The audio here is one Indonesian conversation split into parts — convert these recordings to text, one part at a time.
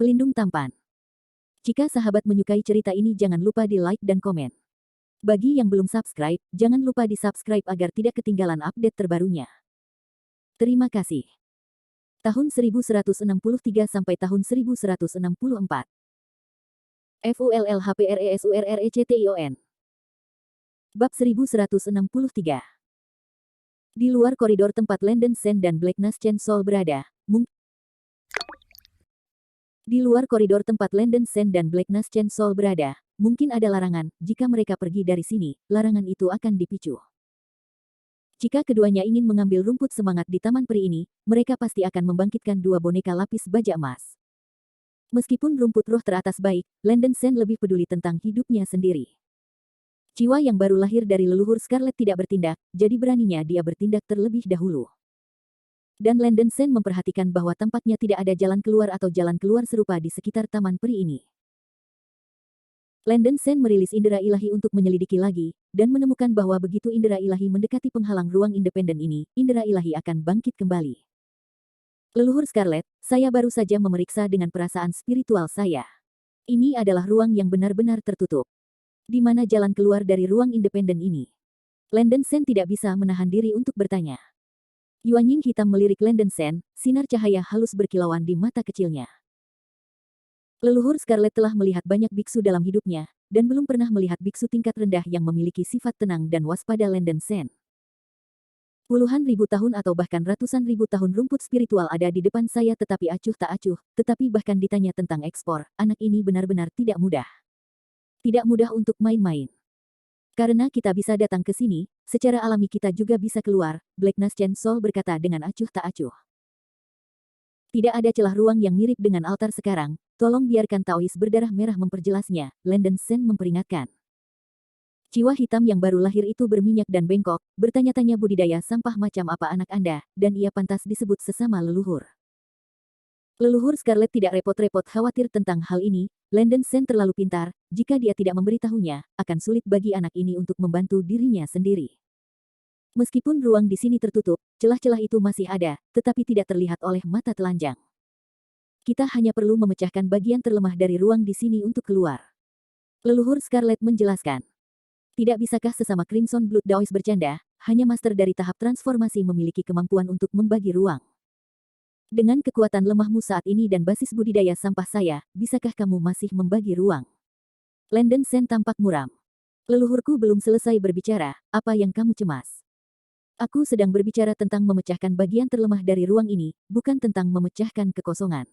Pelindung tampan. Jika sahabat menyukai cerita ini jangan lupa di like dan komen. Bagi yang belum subscribe, jangan lupa di subscribe agar tidak ketinggalan update terbarunya. Terima kasih. Tahun 1163 sampai tahun 1164. FULLHPRESURRECTION. Bab 1163. Di luar koridor tempat Landen Sen dan Blackness Chen Sol berada, Di luar koridor tempat Landen Sen dan Blackness Chen Sol berada, mungkin ada larangan. Jika mereka pergi dari sini, larangan itu akan dipicu. Jika keduanya ingin mengambil rumput semangat di Taman Peri ini, mereka pasti akan membangkitkan dua boneka lapis baja emas. Meskipun rumput roh teratas baik, Landen Sen lebih peduli tentang hidupnya sendiri. Jiwa yang baru lahir dari leluhur Scarlet tidak bertindak, jadi beraninya dia bertindak terlebih dahulu. Dan Landen Sen memperhatikan bahwa tampaknya tidak ada jalan keluar atau jalan keluar serupa di sekitar Taman Peri ini. Landen Sen merilis indera ilahi untuk menyelidiki lagi, dan menemukan bahwa begitu indera ilahi mendekati penghalang ruang independen ini, indera ilahi akan bangkit kembali. Leluhur Scarlet, saya baru saja memeriksa dengan perasaan spiritual saya. Ini adalah ruang yang benar-benar tertutup. Di mana jalan keluar dari ruang independen ini? Landen Sen tidak bisa menahan diri untuk bertanya. Yuanying hitam melirik Landen Sen, sinar cahaya halus berkilauan di mata kecilnya. Leluhur Scarlet telah melihat banyak biksu dalam hidupnya, dan belum pernah melihat biksu tingkat rendah yang memiliki sifat tenang dan waspada Landen Sen. Puluhan ribu tahun atau bahkan ratusan ribu tahun rumput spiritual ada di depan saya tetapi acuh tak acuh, tetapi bahkan ditanya tentang ekspor, anak ini benar-benar tidak mudah. Tidak mudah untuk main-main. Karena kita bisa datang ke sini, secara alami kita juga bisa keluar, Blackness Chen Sol berkata dengan acuh tak acuh. Tidak ada celah ruang yang mirip dengan altar sekarang, tolong biarkan Taois berdarah merah memperjelasnya, Landen Sen memperingatkan. Jiwa hitam yang baru lahir itu berminyak dan bengkok, bertanya-tanya budidaya sampah macam apa anak Anda, dan ia pantas disebut sesama leluhur. Leluhur Scarlet tidak repot-repot khawatir tentang hal ini, Landen Sen terlalu pintar, jika dia tidak memberitahunya, akan sulit bagi anak ini untuk membantu dirinya sendiri. Meskipun ruang di sini tertutup, celah-celah itu masih ada, tetapi tidak terlihat oleh mata telanjang. Kita hanya perlu memecahkan bagian terlemah dari ruang di sini untuk keluar. Leluhur Scarlet menjelaskan. Tidak bisakah sesama Crimson Blood Daois bercanda, hanya master dari tahap transformasi memiliki kemampuan untuk membagi ruang. Dengan kekuatan lemahmu saat ini dan basis budidaya sampah saya, bisakah kamu masih membagi ruang? Landen Sen tampak muram. Leluhurku belum selesai berbicara, apa yang kamu cemas? Aku sedang berbicara tentang memecahkan bagian terlemah dari ruang ini, bukan tentang memecahkan kekosongan.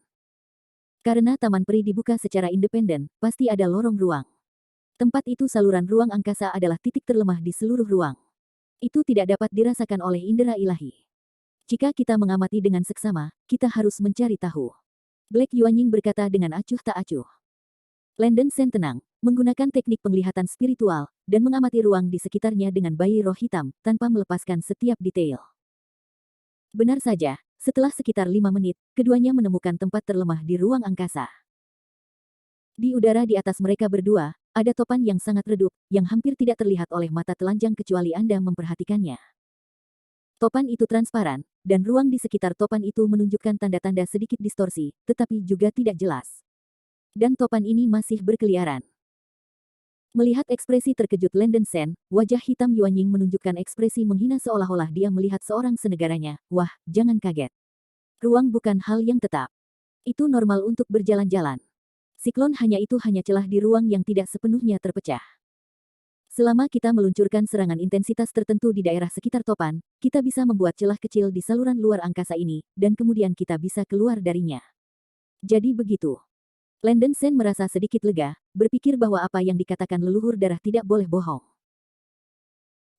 Karena Taman Peri dibuka secara independen, pasti ada lorong ruang. Tempat itu saluran ruang angkasa adalah titik terlemah di seluruh ruang. Itu tidak dapat dirasakan oleh indera ilahi. Jika kita mengamati dengan seksama, kita harus mencari tahu. Black Yuanying berkata dengan acuh tak acuh. Landen Sen tenang, menggunakan teknik penglihatan spiritual, dan mengamati ruang di sekitarnya dengan bayi roh hitam, tanpa melepaskan setiap detail. Benar saja, setelah sekitar 5 menit, keduanya menemukan tempat terlemah di ruang angkasa. Di udara di atas mereka berdua, ada topan yang sangat redup, yang hampir tidak terlihat oleh mata telanjang kecuali Anda memperhatikannya. Topan itu transparan, dan ruang di sekitar topan itu menunjukkan tanda-tanda sedikit distorsi, tetapi juga tidak jelas. Dan topan ini masih berkeliaran. Melihat ekspresi terkejut Landen Sen, wajah hitam Yuanying menunjukkan ekspresi menghina seolah-olah dia melihat seorang senegaranya. Wah, jangan kaget. Ruang bukan hal yang tetap. Itu normal untuk berjalan-jalan. Siklon hanya celah di ruang yang tidak sepenuhnya terpecah. Selama kita meluncurkan serangan intensitas tertentu di daerah sekitar topan, kita bisa membuat celah kecil di saluran luar angkasa ini, dan kemudian kita bisa keluar darinya. Jadi begitu. Landen Sen merasa sedikit lega, berpikir bahwa apa yang dikatakan leluhur darah tidak boleh bohong.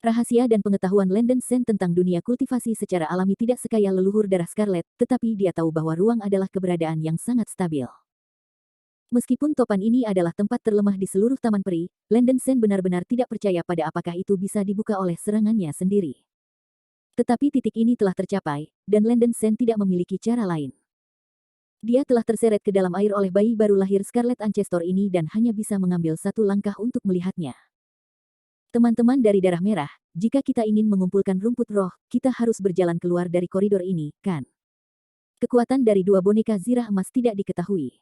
Rahasia dan pengetahuan Landen Sen tentang dunia kultivasi secara alami tidak sekaya leluhur darah Scarlet, tetapi dia tahu bahwa ruang adalah keberadaan yang sangat stabil. Meskipun topan ini adalah tempat terlemah di seluruh Taman Peri, Landen Sen benar-benar tidak percaya pada apakah itu bisa dibuka oleh serangannya sendiri. Tetapi titik ini telah tercapai, dan Landen Sen tidak memiliki cara lain. Dia telah terseret ke dalam air oleh bayi baru lahir Scarlet Ancestor ini dan hanya bisa mengambil satu langkah untuk melihatnya. Teman-teman dari darah merah, jika kita ingin mengumpulkan rumput roh, kita harus berjalan keluar dari koridor ini, kan? Kekuatan dari dua boneka zirah emas tidak diketahui.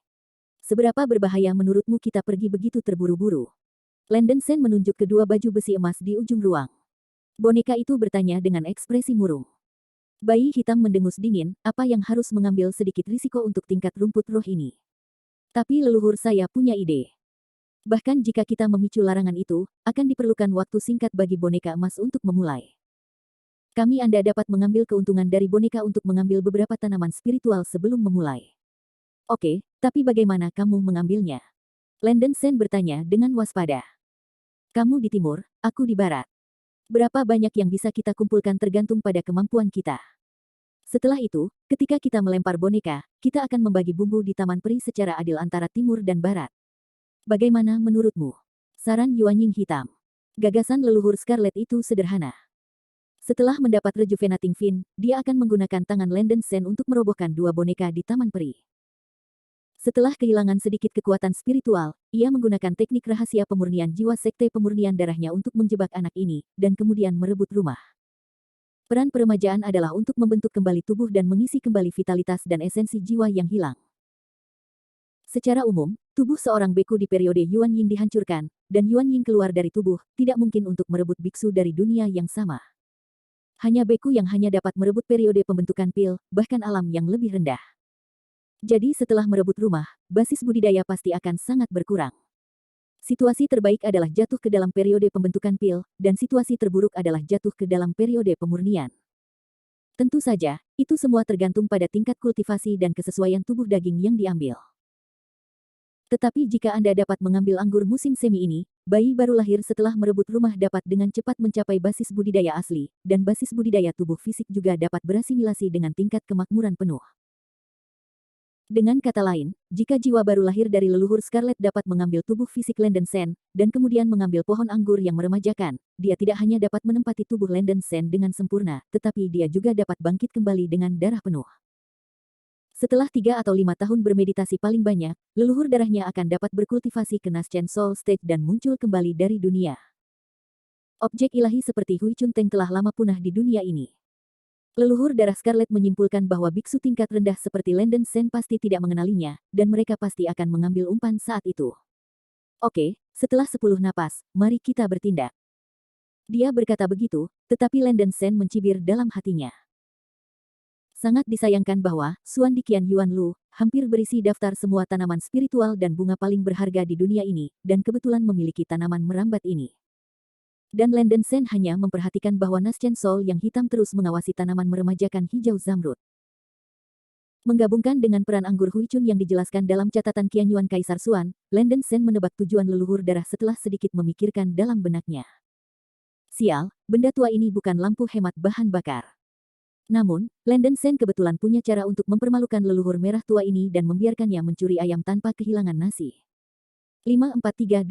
seberapa berbahaya menurutmu kita pergi begitu terburu-buru? Landen Sen menunjuk kedua baju besi emas di ujung ruang. Boneka itu bertanya dengan ekspresi murung. Bayi hitam mendengus dingin, apa yang harus mengambil sedikit risiko untuk tingkat rumput roh ini? Tapi leluhur saya punya ide. Bahkan jika kita memicu larangan itu, akan diperlukan waktu singkat bagi boneka emas untuk memulai. Anda dapat mengambil keuntungan dari boneka untuk mengambil beberapa tanaman spiritual sebelum memulai. Oke, tapi bagaimana kamu mengambilnya? Landen Sen bertanya dengan waspada. Kamu di timur, aku di barat. Berapa banyak yang bisa kita kumpulkan tergantung pada kemampuan kita. Setelah itu, ketika kita melempar boneka, kita akan membagi bumbu di Taman Peri secara adil antara timur dan barat. Bagaimana menurutmu? Saran Yuanying hitam. Gagasan leluhur Scarlet itu sederhana. Setelah mendapat Rejuvenating Fin, dia akan menggunakan tangan Landen Sen untuk merobohkan dua boneka di Taman Peri. Setelah kehilangan sedikit kekuatan spiritual, ia menggunakan teknik rahasia pemurnian jiwa sekte pemurnian darahnya untuk menjebak anak ini, dan kemudian merebut rumah. Peran peremajaan adalah untuk membentuk kembali tubuh dan mengisi kembali vitalitas dan esensi jiwa yang hilang. Secara umum, tubuh seorang beku di periode Yuan Ying dihancurkan, dan Yuan Ying keluar dari tubuh, tidak mungkin untuk merebut biksu dari dunia yang sama. Hanya beku yang hanya dapat merebut periode pembentukan pil, bahkan alam yang lebih rendah. Jadi setelah merebut rumah, basis budidaya pasti akan sangat berkurang. Situasi terbaik adalah jatuh ke dalam periode pembentukan pil, dan situasi terburuk adalah jatuh ke dalam periode pemurnian. Tentu saja, itu semua tergantung pada tingkat kultivasi dan kesesuaian tubuh daging yang diambil. Tetapi jika Anda dapat mengambil anggur musim semi ini, bayi baru lahir setelah merebut rumah dapat dengan cepat mencapai basis budidaya asli, dan basis budidaya tubuh fisik juga dapat berasimilasi dengan tingkat kemakmuran penuh. Dengan kata lain, jika jiwa baru lahir dari leluhur Scarlet dapat mengambil tubuh fisik Landen Sen, dan kemudian mengambil pohon anggur yang meremajakan, dia tidak hanya dapat menempati tubuh Landen Sen dengan sempurna, tetapi dia juga dapat bangkit kembali dengan darah penuh. Setelah 3 atau 5 tahun bermeditasi paling banyak, leluhur darahnya akan dapat berkultivasi ke Naschen Soul Stage dan muncul kembali dari dunia. Objek ilahi seperti Hui Chun Teng telah lama punah di dunia ini. Leluhur darah Scarlet menyimpulkan bahwa biksu tingkat rendah seperti Landen Sen pasti tidak mengenalinya, dan mereka pasti akan mengambil umpan saat itu. Oke, setelah 10 napas, mari kita bertindak. Dia berkata begitu, tetapi Landen Sen mencibir dalam hatinya. Sangat disayangkan bahwa, Suan Dikian Yuan Lu, hampir berisi daftar semua tanaman spiritual dan bunga paling berharga di dunia ini, dan kebetulan memiliki tanaman merambat ini. Dan Landen Sen hanya memperhatikan bahwa Naschen Soul yang hitam terus mengawasi tanaman meremajakan hijau zamrud. Menggabungkan dengan peran anggur Hui Chun yang dijelaskan dalam catatan Qian Yuan Kaisar Suan, Landen Sen menebak tujuan leluhur darah setelah sedikit memikirkan dalam benaknya. Sial, benda tua ini bukan lampu hemat bahan bakar. Namun, Landen Sen kebetulan punya cara untuk mempermalukan leluhur merah tua ini dan membiarkannya mencuri ayam tanpa kehilangan nasi. 54321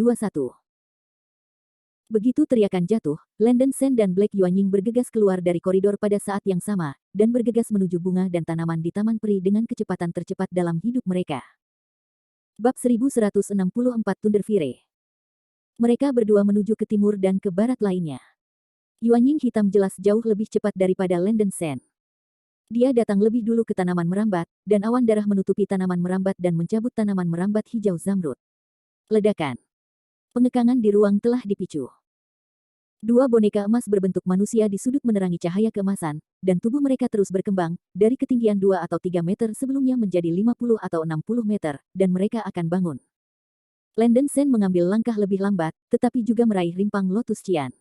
Begitu teriakan jatuh, Landen Sen dan Black Yuanying bergegas keluar dari koridor pada saat yang sama, dan bergegas menuju bunga dan tanaman di Taman Peri dengan kecepatan tercepat dalam hidup mereka. Bab 1164 Thunder Fire. Mereka berdua menuju ke timur dan ke barat lainnya. Yuanying hitam jelas jauh lebih cepat daripada Landen Sen. Dia datang lebih dulu ke tanaman merambat, dan awan darah menutupi tanaman merambat dan mencabut tanaman merambat hijau zamrud. Ledakan. Pengekangan di ruang telah dipicu. Dua boneka emas berbentuk manusia di sudut menerangi cahaya keemasan, dan tubuh mereka terus berkembang, dari ketinggian 2 atau 3 meter sebelumnya menjadi 50 atau 60 meter, dan mereka akan bangun. Landen Sen mengambil langkah lebih lambat, tetapi juga meraih rimpang Lotus Qian.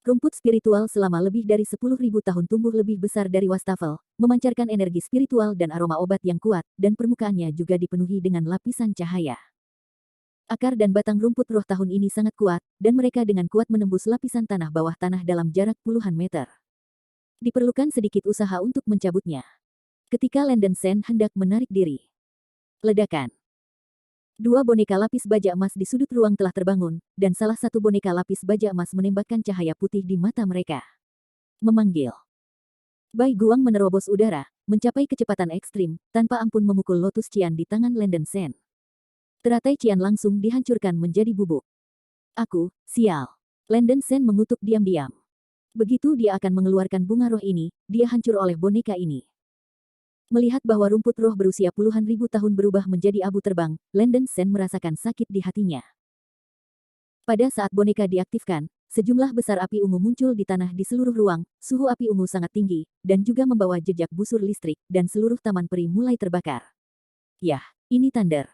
Rumput spiritual selama lebih dari 10.000 tahun tumbuh lebih besar dari wastafel, memancarkan energi spiritual dan aroma obat yang kuat, dan permukaannya juga dipenuhi dengan lapisan cahaya. Akar dan batang rumput roh tahun ini sangat kuat, dan mereka dengan kuat menembus lapisan tanah bawah tanah dalam jarak puluhan meter. Diperlukan sedikit usaha untuk mencabutnya. Ketika Landen Sen hendak menarik diri. Ledakan. Dua boneka lapis baja emas di sudut ruang telah terbangun, dan salah satu boneka lapis baja emas menembakkan cahaya putih di mata mereka. Memanggil. Bai Guang menerobos udara, mencapai kecepatan ekstrim, tanpa ampun memukul Lotus Qian di tangan Landen Sen. Teratai Qian langsung dihancurkan menjadi bubuk. Aku, sial. Landen Sen mengutuk diam-diam. Begitu dia akan mengeluarkan bunga roh ini, dia hancur oleh boneka ini. Melihat bahwa rumput roh berusia puluhan ribu tahun berubah menjadi abu terbang, Landon Sen merasakan sakit di hatinya. Pada saat boneka diaktifkan, sejumlah besar api ungu muncul di tanah di seluruh ruang, suhu api ungu sangat tinggi, dan juga membawa jejak busur listrik, dan seluruh taman peri mulai terbakar. Yah, ini Thunder.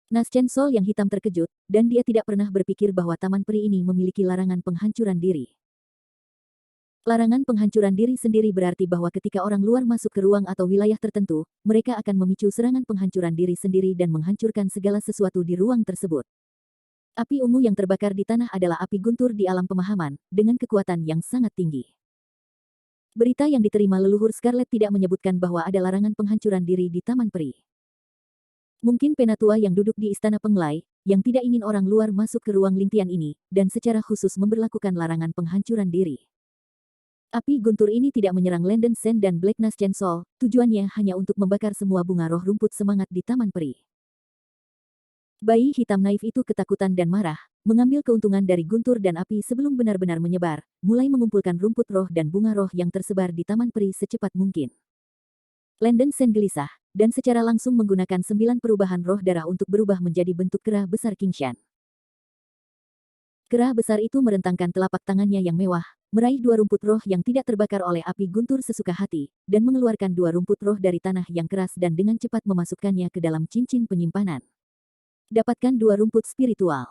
Nas Chen Sol yang hitam terkejut, dan dia tidak pernah berpikir bahwa taman peri ini memiliki larangan penghancuran diri. Larangan penghancuran diri sendiri berarti bahwa ketika orang luar masuk ke ruang atau wilayah tertentu, mereka akan memicu serangan penghancuran diri sendiri dan menghancurkan segala sesuatu di ruang tersebut. Api ungu yang terbakar di tanah adalah api guntur di alam pemahaman, dengan kekuatan yang sangat tinggi. Berita yang diterima leluhur Scarlet tidak menyebutkan bahwa ada larangan penghancuran diri di Taman Peri. Mungkin penatua yang duduk di Istana Penglai, yang tidak ingin orang luar masuk ke ruang lintian ini, dan secara khusus memberlakukan larangan penghancuran diri. Api guntur ini tidak menyerang Landon Sen dan Black Nas Chen Sol, tujuannya hanya untuk membakar semua bunga roh rumput semangat di Taman Peri. Bayi hitam naif itu ketakutan dan marah, mengambil keuntungan dari guntur dan api sebelum benar-benar menyebar, mulai mengumpulkan rumput roh dan bunga roh yang tersebar di Taman Peri secepat mungkin. Landon Sen gelisah, dan secara langsung menggunakan 9 perubahan roh darah untuk berubah menjadi bentuk kera besar Qingshan. Kera besar itu merentangkan telapak tangannya yang mewah, meraih 2 rumput roh yang tidak terbakar oleh api guntur sesuka hati, dan mengeluarkan 2 rumput roh dari tanah yang keras dan dengan cepat memasukkannya ke dalam cincin penyimpanan. Dapatkan 2 rumput spiritual.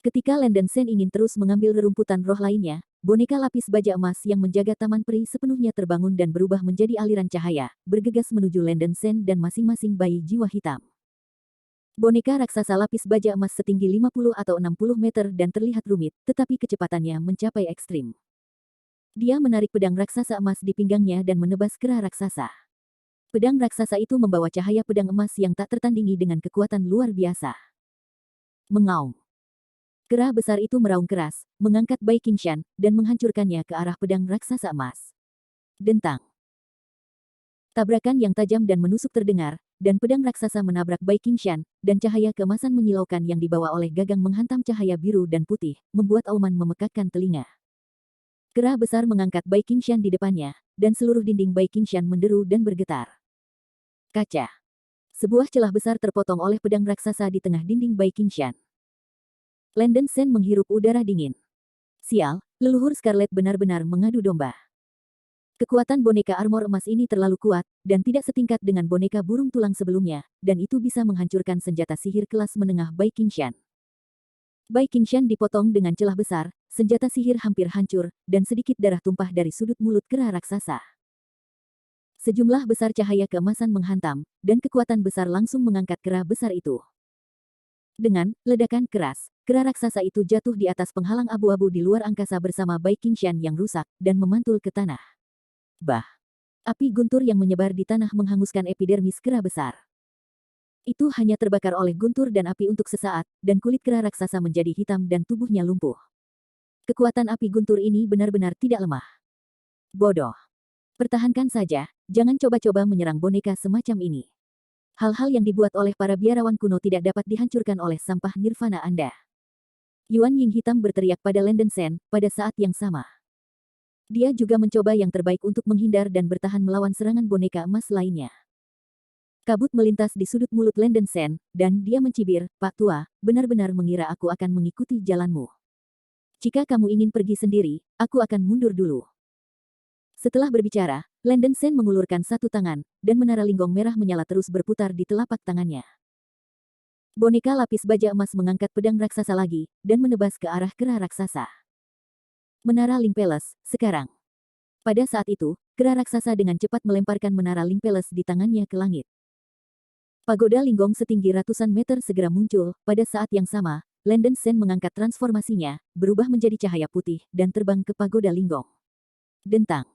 Ketika Landon Sen ingin terus mengambil rerumputan roh lainnya, boneka lapis baja emas yang menjaga Taman Peri sepenuhnya terbangun dan berubah menjadi aliran cahaya, bergegas menuju Landon Sen dan masing-masing bayi jiwa hitam. Boneka raksasa lapis baja emas setinggi 50 atau 60 meter dan terlihat rumit, tetapi kecepatannya mencapai ekstrim. Dia menarik pedang raksasa emas di pinggangnya dan menebas kera raksasa. Pedang raksasa itu membawa cahaya pedang emas yang tak tertandingi dengan kekuatan luar biasa. Mengaum. Kera besar itu meraung keras, mengangkat Bai Qingshan, dan menghancurkannya ke arah pedang raksasa emas. Dentang. Tabrakan yang tajam dan menusuk terdengar, dan pedang raksasa menabrak Bai Qingshan, dan cahaya keemasan menyilaukan yang dibawa oleh gagang menghantam cahaya biru dan putih, membuat auman memekakkan telinga. Kera besar mengangkat Bai Qingshan di depannya, dan seluruh dinding Bai Qingshan menderu dan bergetar. Kaca. Sebuah celah besar terpotong oleh pedang raksasa di tengah dinding Bai Qingshan. Landon Sen menghirup udara dingin. Sial, leluhur Scarlet benar-benar mengadu domba. Kekuatan boneka armor emas ini terlalu kuat, dan tidak setingkat dengan boneka burung tulang sebelumnya, dan itu bisa menghancurkan senjata sihir kelas menengah Bai Qingshan. Bai Qingshan dipotong dengan celah besar, senjata sihir hampir hancur, dan sedikit darah tumpah dari sudut mulut kera raksasa. Sejumlah besar cahaya keemasan menghantam, dan kekuatan besar langsung mengangkat kera besar itu. Dengan ledakan keras, kera raksasa itu jatuh di atas penghalang abu-abu di luar angkasa bersama Bai Qingshan yang rusak, dan memantul ke tanah. Bah! Api guntur yang menyebar di tanah menghanguskan epidermis kera besar. Itu hanya terbakar oleh guntur dan api untuk sesaat, dan kulit kera raksasa menjadi hitam dan tubuhnya lumpuh. Kekuatan api guntur ini benar-benar tidak lemah. Bodoh! Pertahankan saja, jangan coba-coba menyerang boneka semacam ini. Hal-hal yang dibuat oleh para biarawan kuno tidak dapat dihancurkan oleh sampah nirvana Anda. Yuan Ying hitam berteriak pada Landon Sen, pada saat yang sama. Dia juga mencoba yang terbaik untuk menghindar dan bertahan melawan serangan boneka emas lainnya. Kabut melintas di sudut mulut Landon Sen, dan dia mencibir, "Pak Tua, benar-benar mengira aku akan mengikuti jalanmu. Jika kamu ingin pergi sendiri, aku akan mundur dulu." Setelah berbicara, Landon Sen mengulurkan satu tangan, dan menara linggong merah menyala terus berputar di telapak tangannya. Boneka lapis baja emas mengangkat pedang raksasa lagi, dan menebas ke arah kera raksasa. Menara Ling Palace, sekarang. Pada saat itu, kera raksasa dengan cepat melemparkan menara Ling Palace di tangannya ke langit. Pagoda linggong setinggi ratusan meter segera muncul, pada saat yang sama, Landon Sen mengangkat transformasinya, berubah menjadi cahaya putih, dan terbang ke pagoda linggong. Dentang.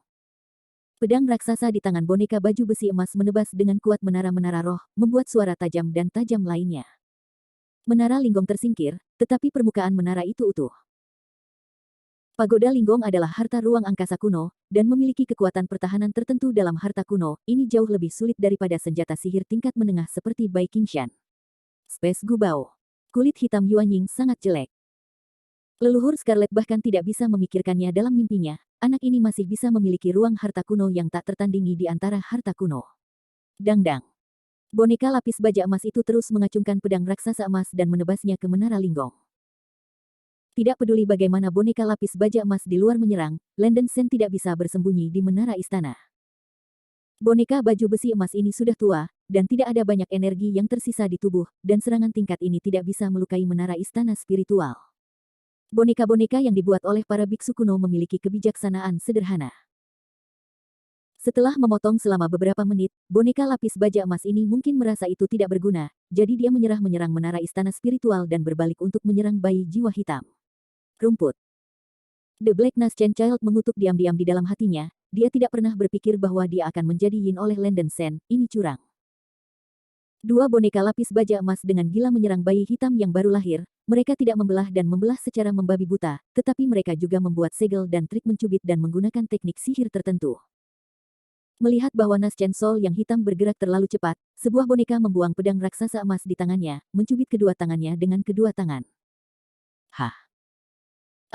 Pedang raksasa di tangan boneka baju besi emas menebas dengan kuat menara-menara roh, membuat suara tajam dan tajam lainnya. Menara linggong tersingkir, tetapi permukaan menara itu utuh. Pagoda linggong adalah harta ruang angkasa kuno, dan memiliki kekuatan pertahanan tertentu dalam harta kuno, ini jauh lebih sulit daripada senjata sihir tingkat menengah seperti Bai Qingshan. Space Gubao. Kulit hitam Yuan Ying sangat jelek. Leluhur Scarlet bahkan tidak bisa memikirkannya dalam mimpinya, anak ini masih bisa memiliki ruang harta kuno yang tak tertandingi di antara harta kuno. Dangdang. Boneka lapis baja emas itu terus mengacungkan pedang raksasa emas dan menebasnya ke Menara Linggong. Tidak peduli bagaimana boneka lapis baja emas di luar menyerang, Landen Shen tidak bisa bersembunyi di menara istana. Boneka baju besi emas ini sudah tua, dan tidak ada banyak energi yang tersisa di tubuh, dan serangan tingkat ini tidak bisa melukai menara istana spiritual. Boneka-boneka yang dibuat oleh para biksu kuno memiliki kebijaksanaan sederhana. Setelah memotong selama beberapa menit, boneka lapis baja emas ini mungkin merasa itu tidak berguna, jadi dia menyerang menara istana spiritual dan berbalik untuk menyerang bayi jiwa hitam. Rumput. The Black Nascent Child mengutuk diam-diam di dalam hatinya, dia tidak pernah berpikir bahwa dia akan menjadi yin oleh Landen Shen, ini curang. Dua boneka lapis baja emas dengan gila menyerang bayi hitam yang baru lahir, mereka tidak membelah dan membelah secara membabi buta, tetapi mereka juga membuat segel dan trik mencubit dan menggunakan teknik sihir tertentu. Melihat bahwa Nascent Soul yang hitam bergerak terlalu cepat, sebuah boneka membuang pedang raksasa emas di tangannya, mencubit kedua tangannya dengan kedua tangan. Hah!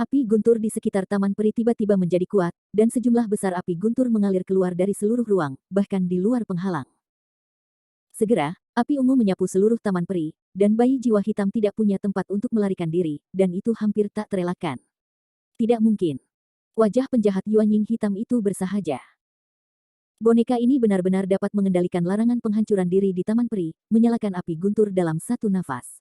Api guntur di sekitar taman peri tiba-tiba menjadi kuat, dan sejumlah besar api guntur mengalir keluar dari seluruh ruang, bahkan di luar penghalang. Segera, api ungu menyapu seluruh taman peri, dan bayi jiwa hitam tidak punya tempat untuk melarikan diri, dan itu hampir tak terelakkan. Tidak mungkin. Wajah penjahat Yuanying hitam itu bersahaja. Boneka ini benar-benar dapat mengendalikan larangan penghancuran diri di taman peri, menyalakan api guntur dalam satu nafas.